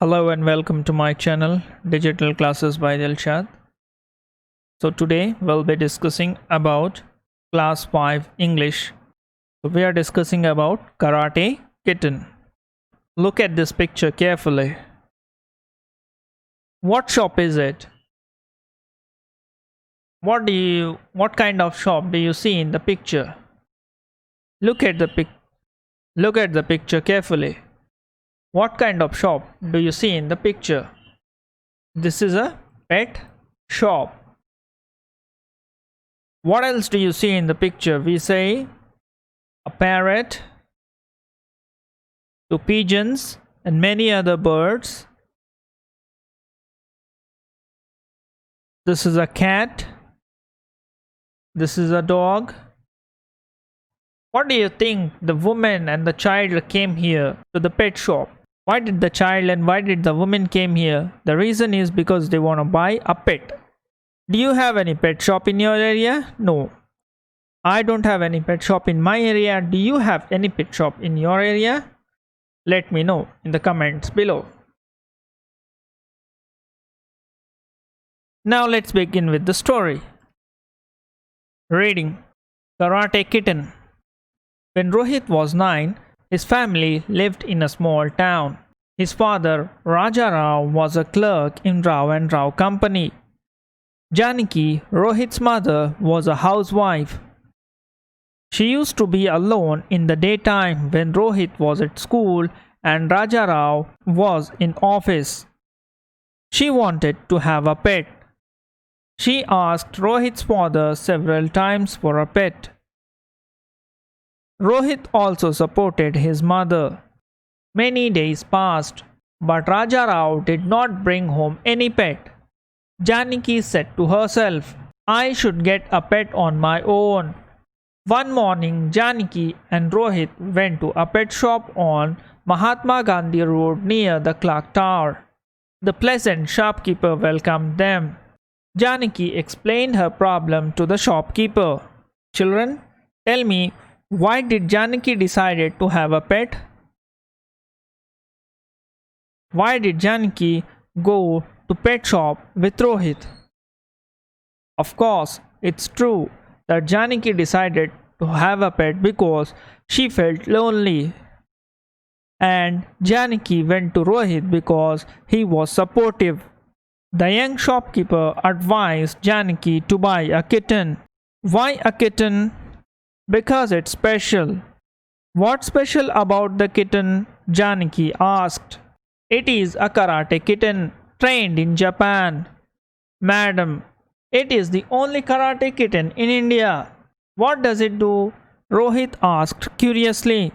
Hello and welcome to my channel Digital Classes by Dilshad. So today we'll be discussing about class 5 English. So we are discussing about Karate Kitten. Look at this picture carefully. What shop is it? What kind of shop do you see in the picture? Look at the picture carefully. What kind of shop do you see in the picture? This is a pet shop. What else do you see in the picture? We say a parrot, two pigeons, and many other birds. This is a cat. This is a dog. What do you think the woman and the child came here to the pet shop? Why did the child and why did the woman came here? The reason is because they want to buy a pet. Do you have any pet shop in your area? No. I don't have any pet shop in my area. Do you have any pet shop in your area? Let me know in the comments below. Now let's begin with the story. Reading Karate Kitten. When Rohit was 9, his family lived in a small town. His father, Raja Rao, was a clerk in Rao and Rao Company. Janaki, Rohit's mother, was a housewife. She used to be alone in the daytime when Rohit was at school and Raja Rao was in office. She wanted to have a pet. She asked Rohit's father several times for a pet. Rohit also supported his mother. Many days passed, but Raja Rao did not bring home any pet. Janaki said to herself, I should get a pet on my own. One morning, Janaki and Rohit went to a pet shop on Mahatma Gandhi Road near the clock tower. The pleasant shopkeeper welcomed them. Janaki explained her problem to the shopkeeper. Children, tell me, why did Janaki decide to have a pet? Why did Janaki go to pet shop with Rohit? Of course, it's true that Janaki decided to have a pet because she felt lonely. And Janaki went to Rohit because he was supportive. The young shopkeeper advised Janaki to buy a kitten. Why a kitten? Because it's special. What's special about the kitten? Janaki asked. It is a karate kitten trained in Japan. Madam, it is the only karate kitten in India. What does it do? Rohit asked curiously.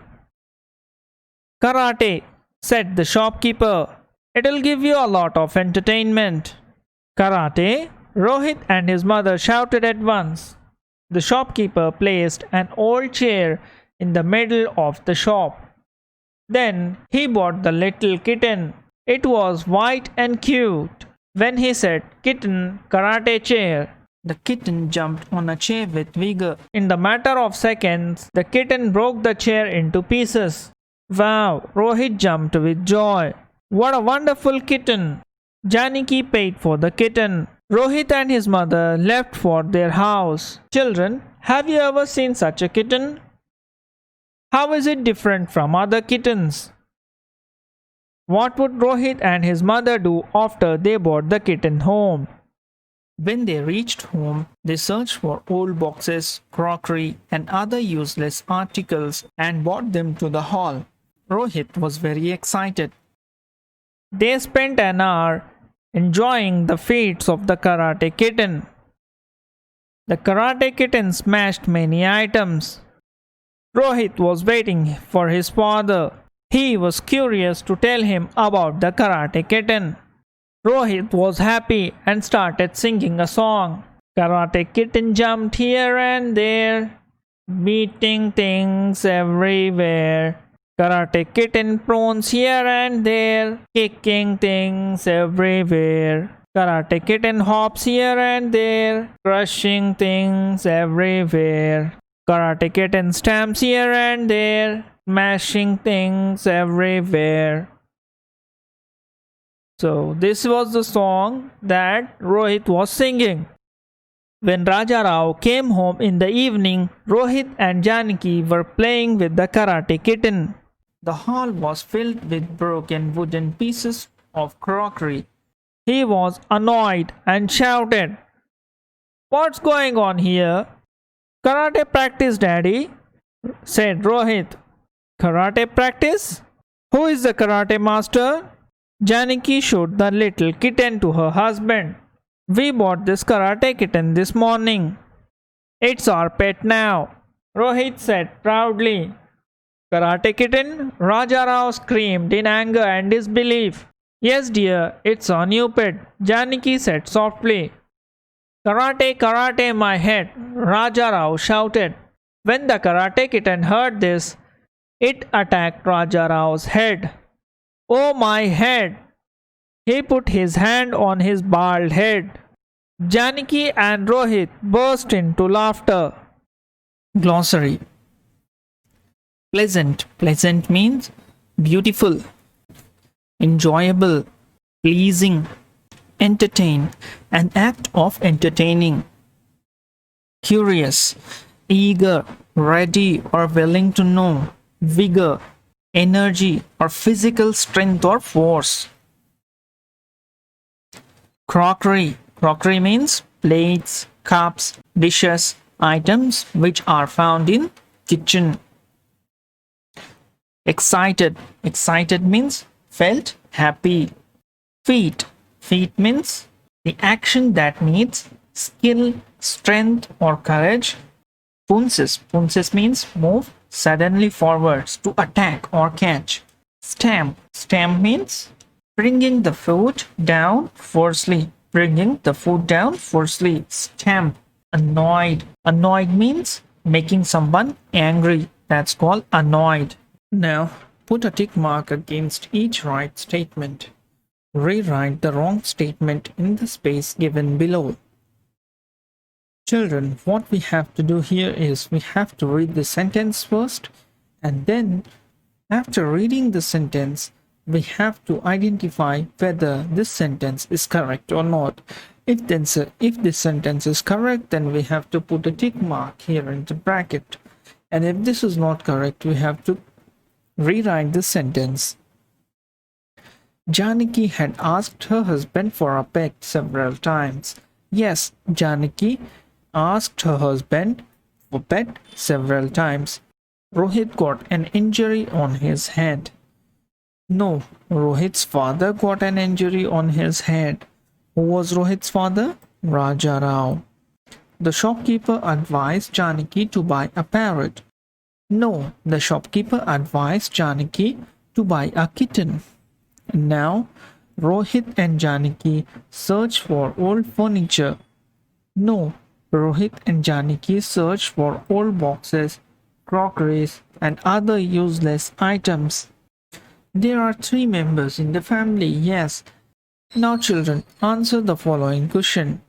Karate, said the shopkeeper. It'll give you a lot of entertainment. Karate? Rohit and his mother shouted at once. The shopkeeper placed an old chair in the middle of the shop. Then he bought the little kitten. It was white and cute. When he said, Kitten, karate chair, the kitten jumped on a chair with vigor. In the matter of seconds, the kitten broke the chair into pieces. Wow, Rohit jumped with joy. What a wonderful kitten! Janaki paid for the kitten. Rohit and his mother left for their house. Children, have you ever seen such a kitten? How is it different from other kittens? What would Rohit and his mother do after they brought the kitten home? When they reached home, they searched for old boxes, crockery, and other useless articles and brought them to the hall. Rohit was very excited. They spent an hour enjoying the feats of the karate kitten. The karate kitten smashed many items. Rohit was waiting for his father. He was curious to tell him about the karate kitten. Rohit was happy and started singing a song. Karate kitten jumped here and there, beating things everywhere. Karate kitten prunes here and there, kicking things everywhere. Karate kitten hops here and there, crushing things everywhere. Karate kitten stamps here and there, smashing things everywhere. So this was the song that Rohit was singing. When Raja Rao came home in the evening, Rohit and Janaki were playing with the karate kitten. The hall was filled with broken wooden pieces of crockery. He was annoyed and shouted, "What's going on here?" "Karate practice, Daddy," said Rohit. "Karate practice? Who is the karate master?" Janaki showed the little kitten to her husband. "We bought this karate kitten this morning. It's our pet now," Rohit said proudly. "Karate kitten?" Raja Rao screamed in anger and disbelief. "Yes, dear, it's our new pet," Janaki said softly. "Karate, karate, my head," Raja Rao shouted. When the karate kitten heard this, it attacked Raja Rao's head. "Oh, my head!" He put his hand on his bald head. Janaki and Rohit burst into laughter. Glossary. Pleasant. Pleasant means beautiful, enjoyable, pleasing, entertain, an act of entertaining. Curious, eager, ready or willing to know, vigor, energy or physical strength or force. Crockery. Crockery means plates, cups, dishes, items which are found in kitchen. Excited. Excited means felt happy. Feat. Feat means the action that needs skill, strength or courage. Punches. Punches means move suddenly forwards to attack or catch. Stamp. Stamp means bringing the foot down forcefully. Bringing the foot down forcefully. Stamp. Annoyed. Annoyed means making someone angry. That's called annoyed. Now, put a tick mark against each right statement. Rewrite the wrong statement in the space given below. Children, what we have to do here is we have to read the sentence first, and then after reading the sentence, we have to identify whether this sentence is correct or not. If this sentence is correct, then we have to put a tick mark here in the bracket. And if this is not correct, we have to rewrite the sentence. Janaki had asked her husband for a pet several times. Yes, Janaki asked her husband for pet several times. Rohit got an injury on his head. No, Rohit's father got an injury on his head. Who was Rohit's father? Raja Rao. The shopkeeper advised Janaki to buy a parrot. No, the shopkeeper advised Janaki to buy a kitten. Now, Rohit and Janaki search for old furniture. No, Rohit and Janaki search for old boxes, crockeries, and other useless items. There are 3 members in the family, yes. Now children, answer the following question.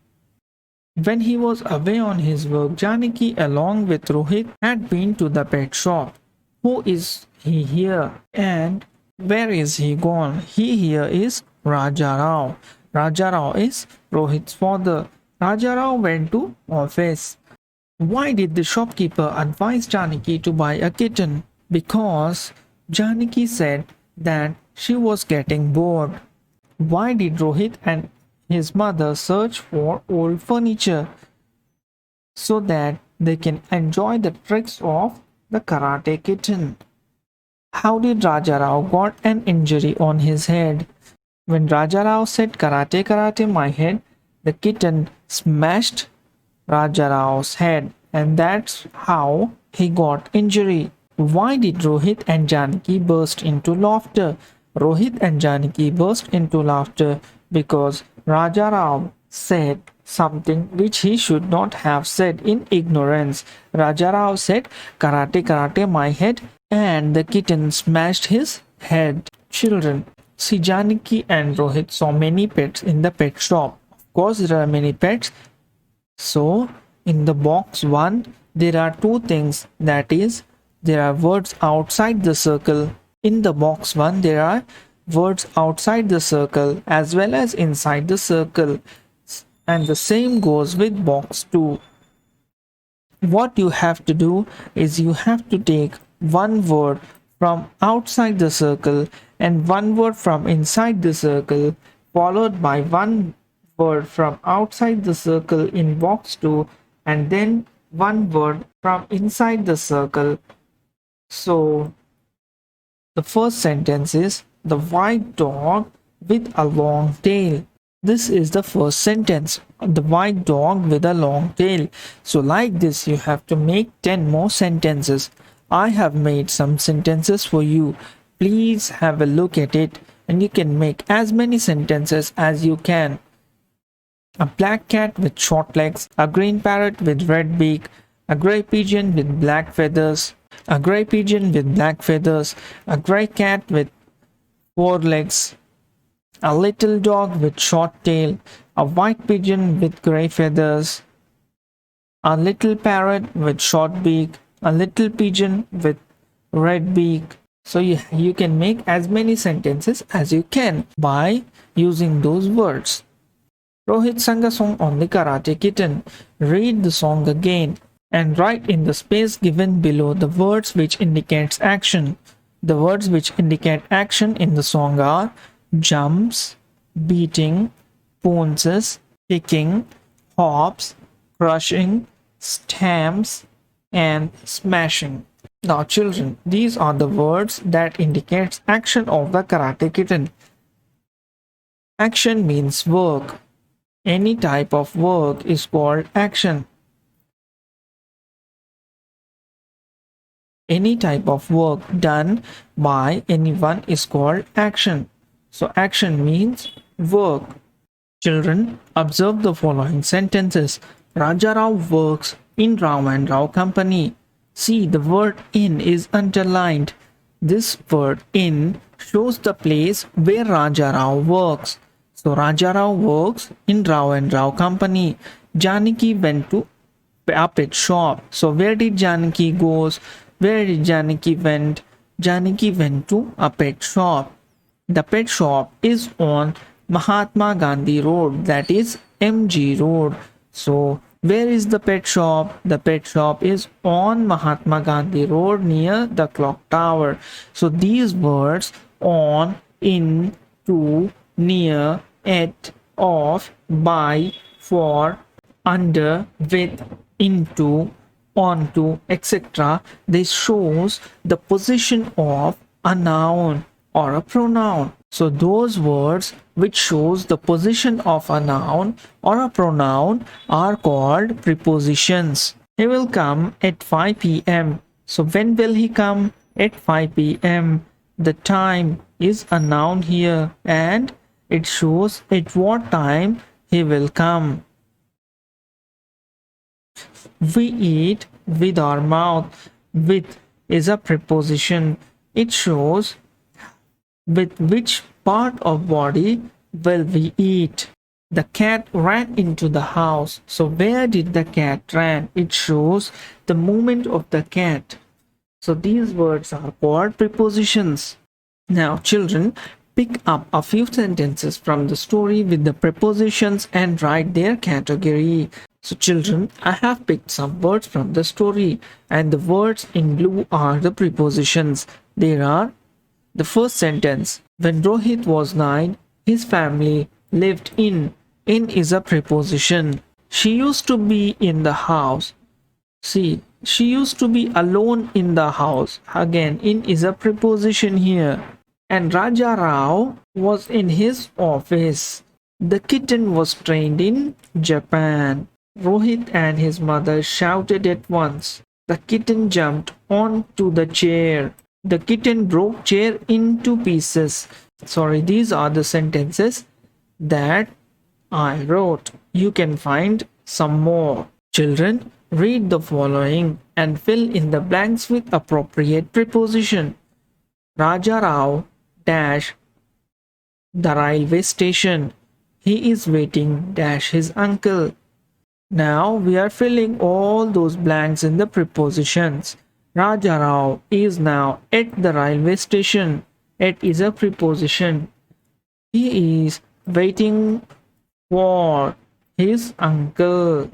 When he was away on his work, Janaki along with Rohit had been to the pet shop. Who is he here? And where is he gone? He here is Raja Rao. Raja Rao is Rohit's father. Raja Rao went to office. Why did the shopkeeper advise Janaki to buy a kitten? Because Janaki said that she was getting bored. Why did Rohit and his mother search for old furniture? So that they can enjoy the tricks of the karate kitten. How did Raja Rao got an injury on his head? When Raja Rao said karate karate my head, the kitten smashed Raja Rao's head, and that's how he got injury. Why did Rohit and Janaki burst into laughter? Rohit and Janaki burst into laughter because Raja Rao said something which he should not have said in ignorance. Raja Rao said, "Karate, karate, my head," and the kitten smashed his head. Children, see, Janaki and Rohit saw many pets in the pet shop. Of course, there are many pets. So, in the box 1, there are 2 things, that is, there are words outside the circle. In the box 1, there are words outside the circle as well as inside the circle. And the same goes with box 2. What you have to do is you have to take one word from outside the circle and one word from inside the circle, followed by one word from outside the circle in box 2, and then one word from inside the circle. So the first sentence is the white dog with a long tail. This is the first sentence, the white dog with a long tail. So like this you have to make 10 more sentences. I have made some sentences for you. Please have a look at it and you can make as many sentences as you can. A black cat with short legs, a green parrot with red beak, a grey pigeon with black feathers, a grey pigeon with black feathers, a grey cat with 4 legs, a little dog with short tail, a white pigeon with grey feathers, a little parrot with short beak, a little pigeon with red beak. So you can make as many sentences as you can by using those words. Rohit sang a song on the Karate Kitten. Read the song again and write in the space given below the words which indicates action. The words which indicate action in the song are jumps, beating, pounces, kicking, hops, crushing, stamps, and smashing. Now children, these are the words that indicates action of the Karate Kitten. Action means work. Any type of work is called action. Any type of work done by anyone is called action. So action means work. Children, observe the following sentences. Raja Rao works in Rao and Rao Company. See, the word in is underlined. This word in shows the place where Raja Rao works. So Raja Rao works in Rao and Rao Company. Janaki went to a pet shop. So where did Janaki goes? Where did Janaki went? Janaki went to a pet shop. The pet shop is on Mahatma Gandhi Road, that is MG Road. So where is the pet shop? The pet shop is on Mahatma Gandhi Road near the clock tower. So these words on, in, to, near, at, of, by, for, under, with, into, onto, etc. This shows the position of a noun or a pronoun. So those words which shows the position of a noun or a pronoun are called prepositions. He will come at 5 p.m. So when will he come? At 5 p.m. The time is a noun here and it shows at what time he will come. We eat with our mouth. With is a preposition. It shows with which part of body will we eat. The cat ran into the house. So where did the cat ran? It shows the movement of the cat. So these words are called prepositions. Now children, pick up a few sentences from the story with the prepositions and write their category. So children, I have picked some words from the story and the words in blue are the prepositions. There are the first sentence. When Rohit was 9, his family lived in. In is a preposition. She used to be in the house. See, she used to be alone in the house. Again, in is a preposition here. And Raja Rao was in his office. The kitten was trained in Japan. Rohit and his mother shouted at once. The kitten jumped onto the chair. The kitten broke chair into pieces. Sorry, these are the sentences that I wrote. You can find some more. Children, read the following and fill in the blanks with appropriate preposition. Raja Rao dash the railway station. He is waiting dash his uncle. Now we are filling all those blanks in the prepositions. Raja Rao is now at the railway station. At is a preposition. He is waiting for his uncle.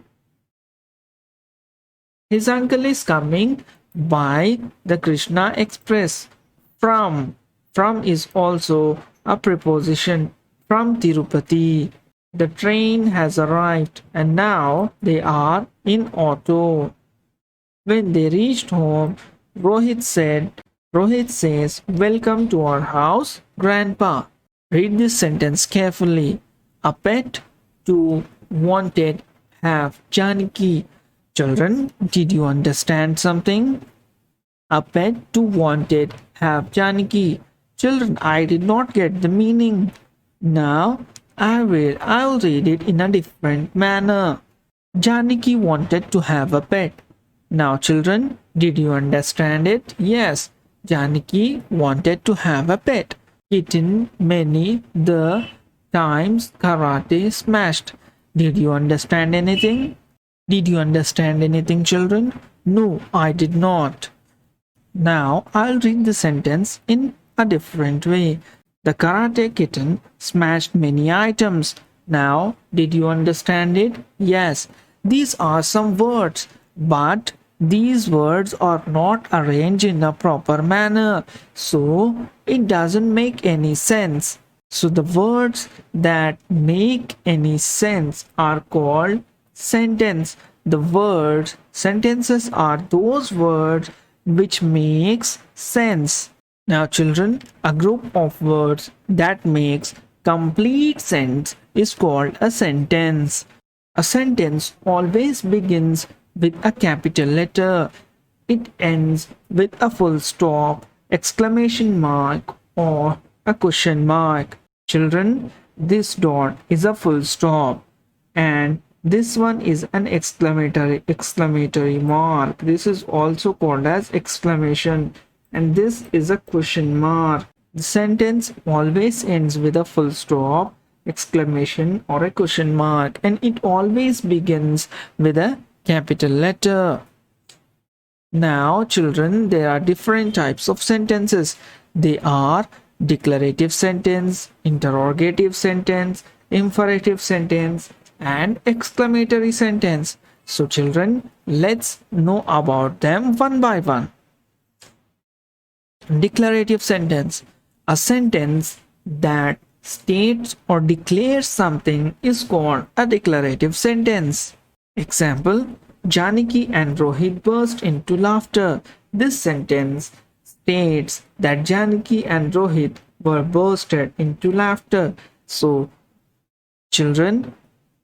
His uncle is coming by the Krishna Express. From. From is also a preposition. From Tirupati. The train has arrived and now they are in auto. When they reached home, Rohit says, "Welcome to our house, Grandpa." Read this sentence carefully. A pet to wanted have Janaki. Children, did you understand something? A pet to wanted have Janaki. Children, I did not get the meaning. Now I'll read it in a different manner. Janaki wanted to have a pet. Now children, did you understand it? Yes, Janaki wanted to have a pet. Kitten many the times karate smashed. Did you understand anything? Did you understand anything, children? No, I did not. Now I'll read the sentence in a different way. The karate kitten smashed many items. Now, did you understand it? Yes, these are some words, but these words are not arranged in a proper manner, so it doesn't make any sense. So the words that make any sense are called sentence. The words sentences are those words which makes sense. Now children, a group of words that makes complete sense is called a sentence. A sentence always begins with a capital letter. It ends with a full stop, exclamation mark, or a question mark. Children, this dot is a full stop and this one is an exclamatory mark. This is also called as exclamation and this is a question mark. The sentence always ends with a full stop, exclamation or a question mark and it always begins with a capital letter. Now children, there are different types of sentences. They are declarative sentence, interrogative sentence, imperative sentence and exclamatory sentence. So children, let's know about them one by one. Declarative sentence. A sentence that states or declares something is called a declarative sentence. Example, Janaki and Rohit burst into laughter. This sentence states that Janaki and Rohit were bursted into laughter. So, children,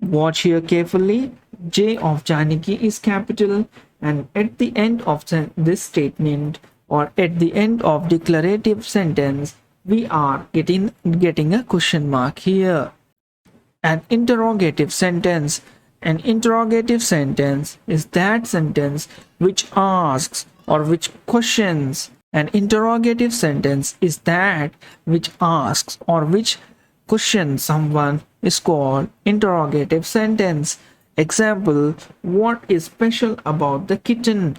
watch here carefully. J of Janaki is capital and at the end of this statement or at the end of declarative sentence, we are getting a question mark here. An interrogative sentence. An interrogative sentence is that sentence which asks or which questions. An interrogative sentence is that which asks or which questions someone is called interrogative sentence. Example, what is special about the kitten?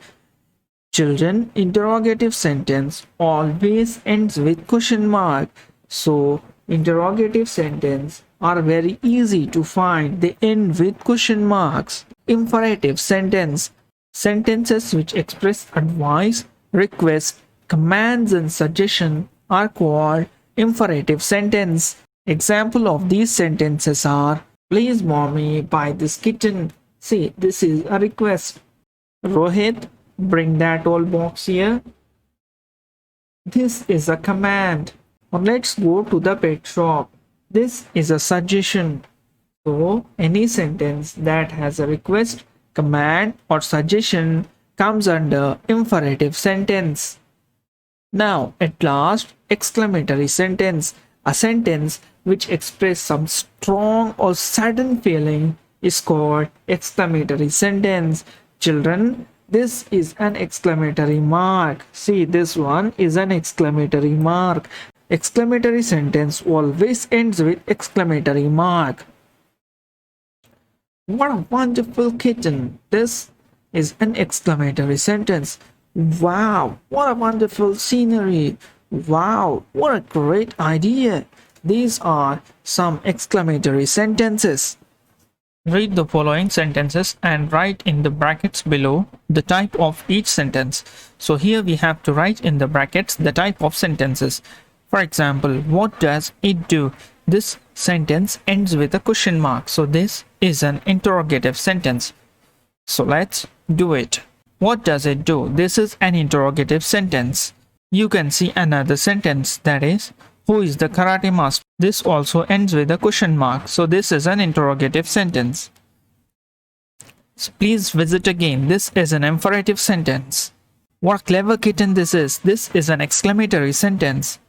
Children, interrogative sentence always ends with question mark. So, interrogative sentence are very easy to find. They end with question marks. Imperative sentence. Sentences which express advice, request, commands and suggestion are called imperative sentence. Example of these sentences are, please mommy buy this kitten. See, this is a request. Rohit, bring that old box here. This is a command. Or let's go to the pet shop. This is a suggestion. So any sentence that has a request, command or suggestion comes under imperative sentence. Now at last, exclamatory sentence. A sentence which expresses some strong or sudden feeling is called exclamatory sentence. Children, this is an exclamatory mark. See, this one is an exclamatory mark. Exclamatory sentence always ends with exclamatory mark. What a wonderful kitten. This is an exclamatory sentence. Wow, what a wonderful scenery. Wow, what a great idea! These are some exclamatory sentences. Read the following sentences and write in the brackets below the type of each sentence. So here we have to write in the brackets the type of sentences. For example, what does it do? This sentence ends with a question mark. So this is an interrogative sentence. So let's do it. What does it do? This is an interrogative sentence. You can see another sentence, that is, who is the karate master? This also ends with a question mark. So this is an interrogative sentence. So please visit again. This is an imperative sentence. What a clever kitten this is. This is an exclamatory sentence.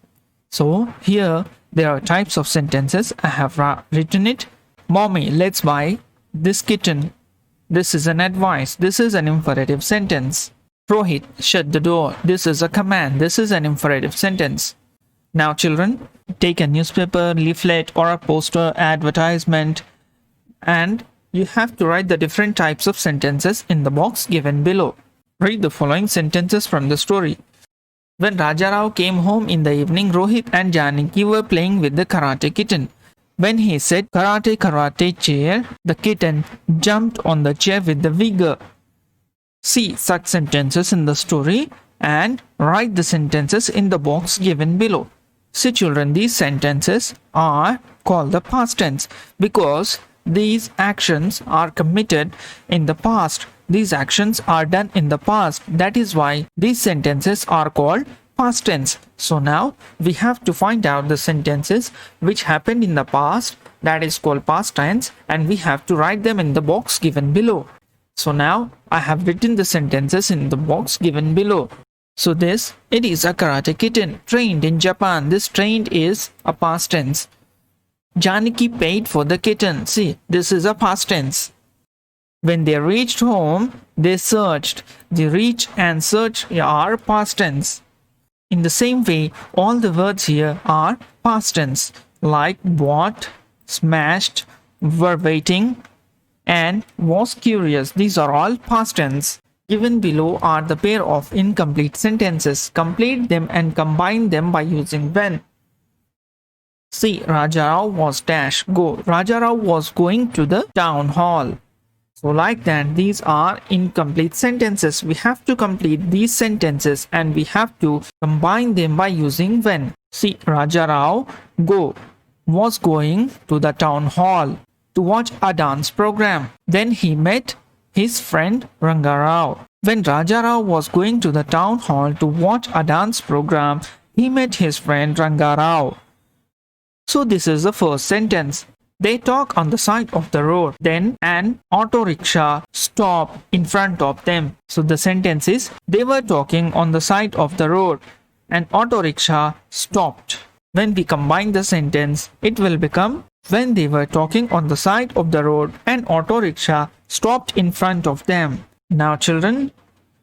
So here there are types of sentences. I have written it. Mommy, let's buy this kitten. This is an advice. This is an imperative sentence. Rohit, shut the door. This is a command. This is an imperative sentence. Now children, take a newspaper, leaflet or a poster, advertisement, and you have to write the different types of sentences in the box given below. Read the following sentences from the story. When Rajarao came home in the evening, Rohit and Janaki were playing with the karate kitten. When he said, "Karate, karate, chair," the kitten jumped on the chair with the vigor. See such sentences in the story and write the sentences in the box given below. See children, these sentences are called the past tense because these actions are committed in the past. These actions are done in the past. That is why these sentences are called past tense. So now we have to find out the sentences which happened in the past, that is called past tense, and we have to write them in the box given below. So now I have written the sentences in the box given below. So it is a karate kitten trained in Japan. This trained is a past tense. Janaki paid for the kitten. See, this is a past tense. When they reached home, they searched. The reach and search are past tense. In the same way, all the words here are past tense, like bought, smashed, were waiting, and was curious. These are all past tense. Given below are the pair of incomplete sentences. Complete them and combine them by using when. See, Rajarao was dash go. Rajarao was going to the town hall. So like that, these are incomplete sentences. We have to complete these sentences and we have to combine them by using when. See, Rajarao was going to the town hall to watch a dance program. Then he met his friend Rangarao. When Rajarao was going to the town hall to watch a dance program, he met his friend Rangarao. So this is the first sentence. They talk on the side of the road. Then an auto rickshaw stopped in front of them. So the sentence is, they were talking on the side of the road. An auto rickshaw stopped. When we combine the sentence, it will become, when they were talking on the side of the road, an auto rickshaw stopped in front of them. Now children,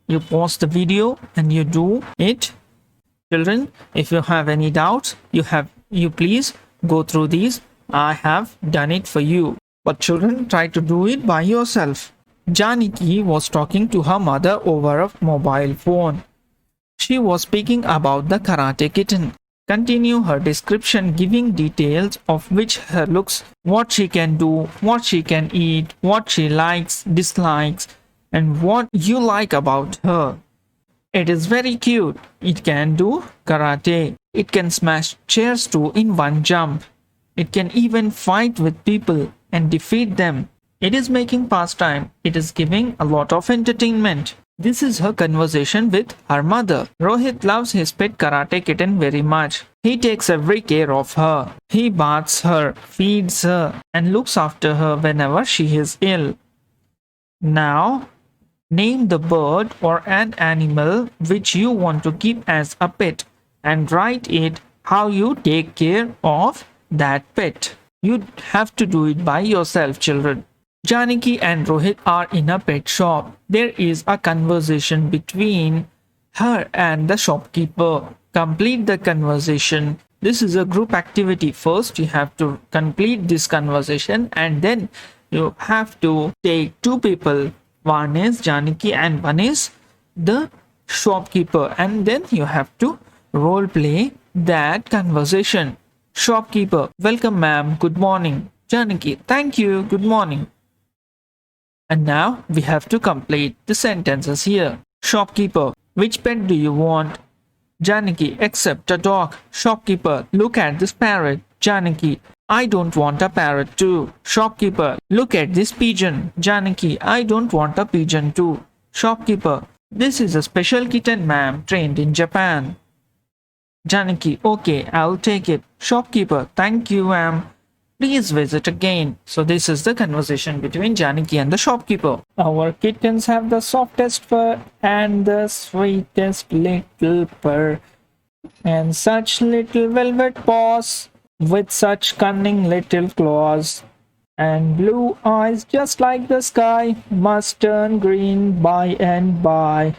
you pause the video and you do it. Children, if you have any doubts, you please go through these. I have done it for you. But children, try to do it by yourself. Janaki was talking to her mother over a mobile phone. She was speaking about the karate kitten. Continue her description, giving details of which her looks, what she can do, what she can eat, what she likes, dislikes, and what you like about her. It is very cute. It can do karate. It can smash chairs too in one jump. It can even fight with people and defeat them. It is making pastime. It is giving a lot of entertainment. This is her conversation with her mother. Rohit loves his pet karate kitten very much. He takes every care of her. He baths her, feeds her, and looks after her whenever she is ill. Now, name the bird or an animal which you want to keep as a pet and write it how you take care of that pet. You have to do it by yourself, children. Janaki and Rohit are in a pet shop. There is a conversation between her and the shopkeeper. Complete the conversation. This is a group activity. First, you have to complete this conversation and then you have to take two people. One is Janaki and one is the shopkeeper. And then you have to Role play that conversation. Shopkeeper, welcome ma'am, good morning. Janaki, thank you, good morning. And now we have to complete the sentences here. Shopkeeper, which pet do you want? Janaki, accept a dog. Shopkeeper, look at this parrot. Janaki, I don't want a parrot too. Shopkeeper, look at this pigeon. Janaki, I don't want a pigeon too. Shopkeeper, this is a special kitten ma'am, trained in Japan. Janaki, okay, I'll take it. Shopkeeper, thank you ma'am. Please visit again. So this is the conversation between Janaki and the shopkeeper. Our kittens have the softest fur and the sweetest little purr, and such little velvet paws with such cunning little claws, and blue eyes just like the sky must turn green by and by.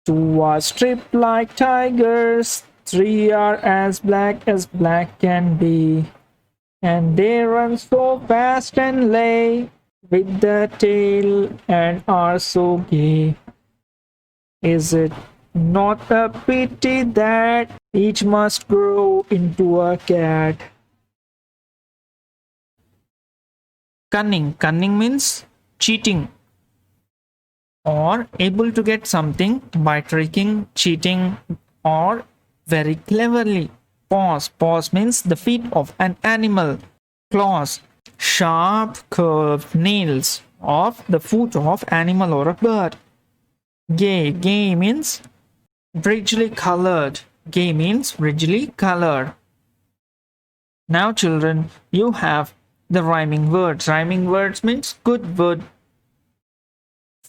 Two are stripped like tigers, three are as black can be. And they run so fast and lay with the tail and are so gay. Is it not a pity that each must grow into a cat? Cunning. Cunning means cheating or able to get something by tricking, cheating, or very cleverly. Paws. Paws means the feet of an animal. Claws. Sharp curved nails of the foot of animal or a bird. Gay. Gay means richly colored. Gay means richly colored. Now children, you have the rhyming words. Rhyming words means good word.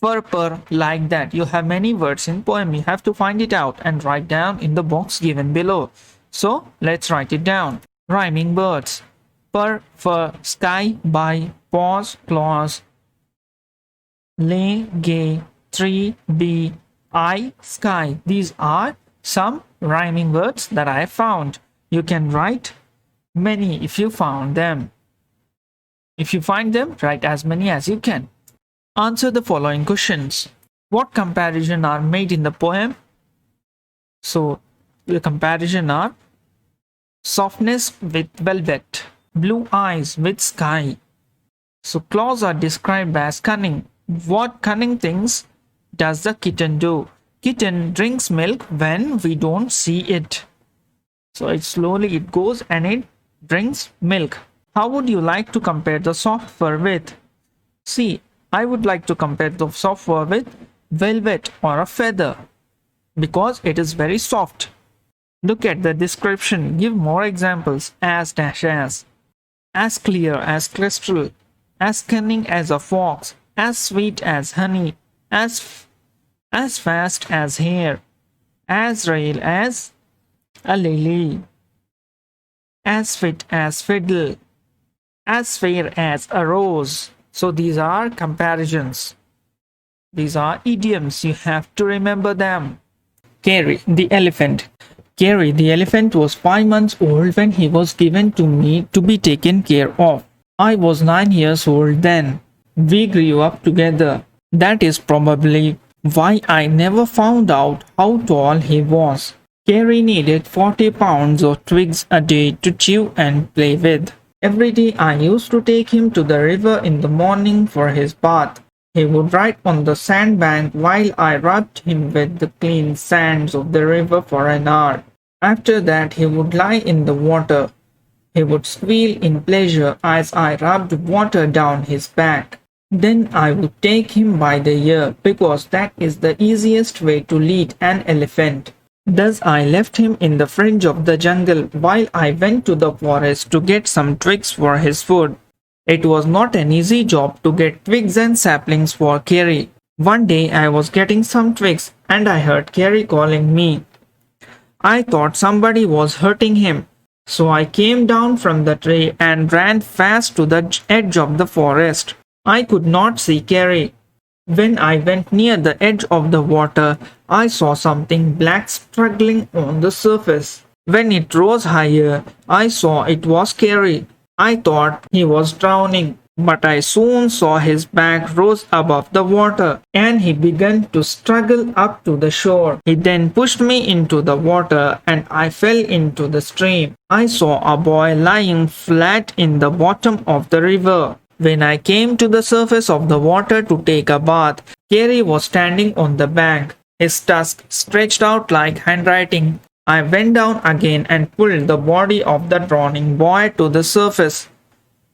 Purr, like that. You have many words in poem. You have to find it out and write down in the box given below. So let's write it down. Rhyming words. Per, fur, sky, by, paws, claws, lay, gay, tree, bee, eye, sky. These are some rhyming words that I have found. You can write many if you found them. If you find them, write as many as you can. Answer the following questions. What comparison are made in the poem? So the comparison are softness with velvet, blue eyes with sky. So claws are described as cunning. What cunning things does the kitten do? Kitten drinks milk when we don't see it. So it slowly it goes and it drinks milk. How would you like to compare the soft fur with? See, I would like to compare the soft fur with velvet or a feather because it is very soft. Look at the description. Give more examples. As dash as clear as crystal, as cunning as a fox, as sweet as honey, as fast as hair, as rail as a lily, as fit as fiddle, as fair as a rose. So these are comparisons. These are idioms. You have to remember them. Kerry the Elephant. Kerry the elephant was 5 months old when he was given to me to be taken care of. I was 9 years old then. We grew up together. That is probably why I never found out how tall he was. Kerry needed 40 pounds of twigs a day to chew and play with. Every day I used to take him to the river in the morning for his bath. He would ride on the sandbank while I rubbed him with the clean sands of the river for an hour. After that he would lie in the water. He would squeal in pleasure as I rubbed water down his back. Then I would take him by the ear because that is the easiest way to lead an elephant. Thus I left him in the fringe of the jungle while I went to the forest to get some twigs for his food. It was not an easy job to get twigs and saplings for Kerry. One day I was getting some twigs and I heard Kerry calling me. I thought somebody was hurting him. So I came down from the tree and ran fast to the edge of the forest. I could not see Kerry. When I went near the edge of the water, I saw something black struggling on the surface. When it rose higher, I saw it was Kerry. I thought he was drowning. But I soon saw his back rose above the water, and he began to struggle up to the shore. He then pushed me into the water, and I fell into the stream. I saw a boy lying flat in the bottom of the river. When I came to the surface of the water to take a bath, Kerry was standing on the bank, his tusk stretched out like handwriting. I went down again and pulled the body of the drowning boy to the surface.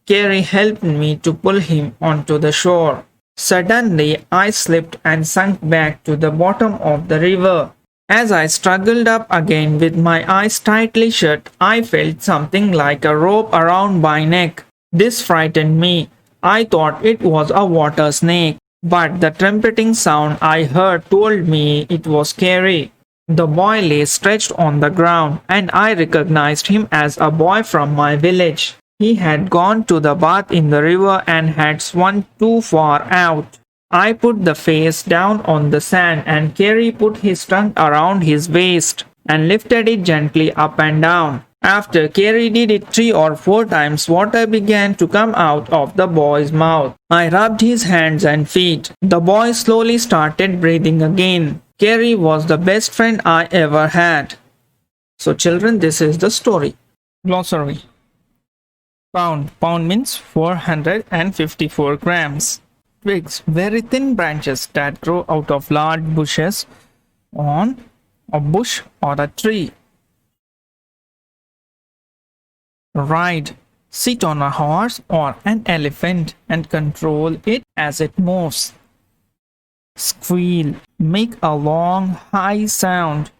Kerry helped me to pull him onto the shore. Suddenly, I slipped and sunk back to the bottom of the river. As I struggled up again with my eyes tightly shut, I felt something like a rope around my neck. This frightened me. I thought it was a water snake, but the trumpeting sound I heard told me it was Kerry. The boy lay stretched on the ground, and I recognized him as a boy from my village. He had gone to the bath in the river and had swum too far out. I put the face down on the sand, and Kerry put his tongue around his waist and lifted it gently up and down. After Kerry did it 3 or 4 times, water began to come out of the boy's mouth. I rubbed his hands and feet. The boy slowly started breathing again. Kerry was the best friend I ever had. So children, this is the story. Glossary. Pound. Pound means 454 grams. Twigs. Very thin branches that grow out of large bushes on a bush or a tree. Ride. Sit on a horse or an elephant and control it as it moves. Squeal. Make a long, high sound.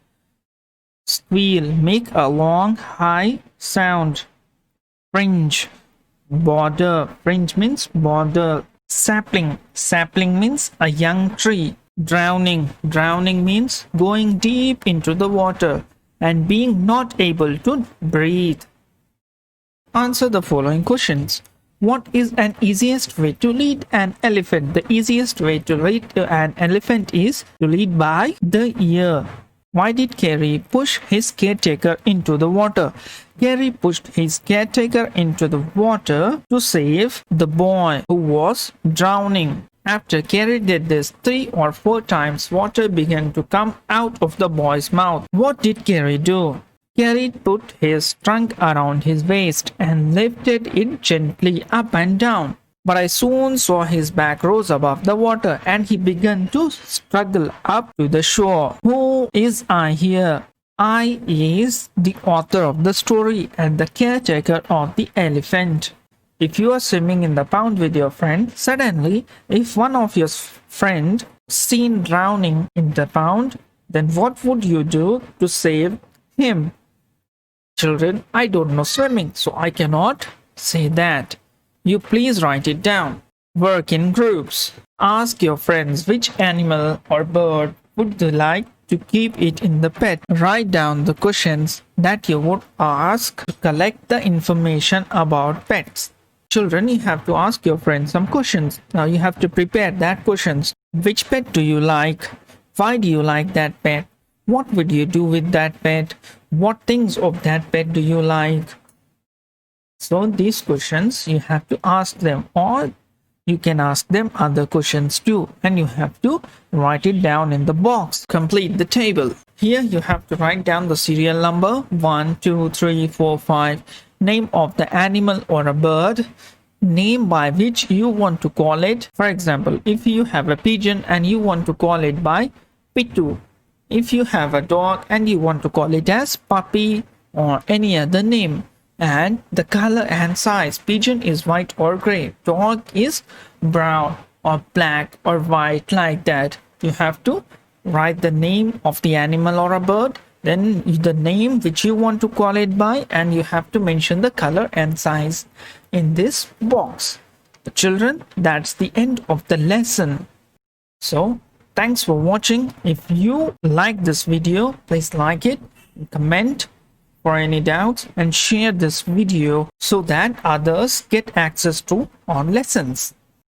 Squeal. Make a long, high sound. Fringe. Border. Fringe means border. Sapling. Sapling means a young tree. Drowning. Drowning means going deep into the water and being not able to breathe. Answer the following questions. What is an easiest way to lead an elephant? The easiest way to lead an elephant is to lead by the ear. Why did Kerry push his caretaker into the water? Kerry pushed his caretaker into the water to save the boy who was drowning. After Kerry did this 3 or 4 times, water began to come out of the boy's mouth. What did Kerry do? Kerry put his trunk around his waist and lifted it gently up and down. But I soon saw his back rose above the water, and he began to struggle up to the shore. Who is I here? I is the author of the story and the caretaker of the elephant. If you are swimming in the pond with your friend, suddenly, if one of your friend seen drowning in the pond, then what would you do to save him? Children, I don't know swimming, so I cannot say that. You please write it down. Work in groups. Ask your friends which animal or bird would they like to keep it in the pet. Write down the questions that you would ask to collect the information about pets. Children, you have to ask your friends some questions. Now you have to prepare that questions. Which pet do you like? Why do you like that pet? What would you do with that pet? What things of that pet do you like? So these questions you have to ask them, or you can ask them other questions too, and you have to write it down in the box. Complete the table. Here you have to write down the serial number 1, 2, 3, 4, 5, name of the animal or a bird, name by which you want to call it. For example, if you have a pigeon and you want to call it by Pitu. If you have a dog and you want to call it as Puppy or any other name. And the color and size. Pigeon is white or gray. Dog is brown or black or white, like that. You have to write the name of the animal or a bird, then the name which you want to call it by, and you have to mention the color and size in this box. Children, that's the end of the lesson. So thanks for watching. If you like this video, please like it, comment for any doubts, and share this video so that others get access to our lessons.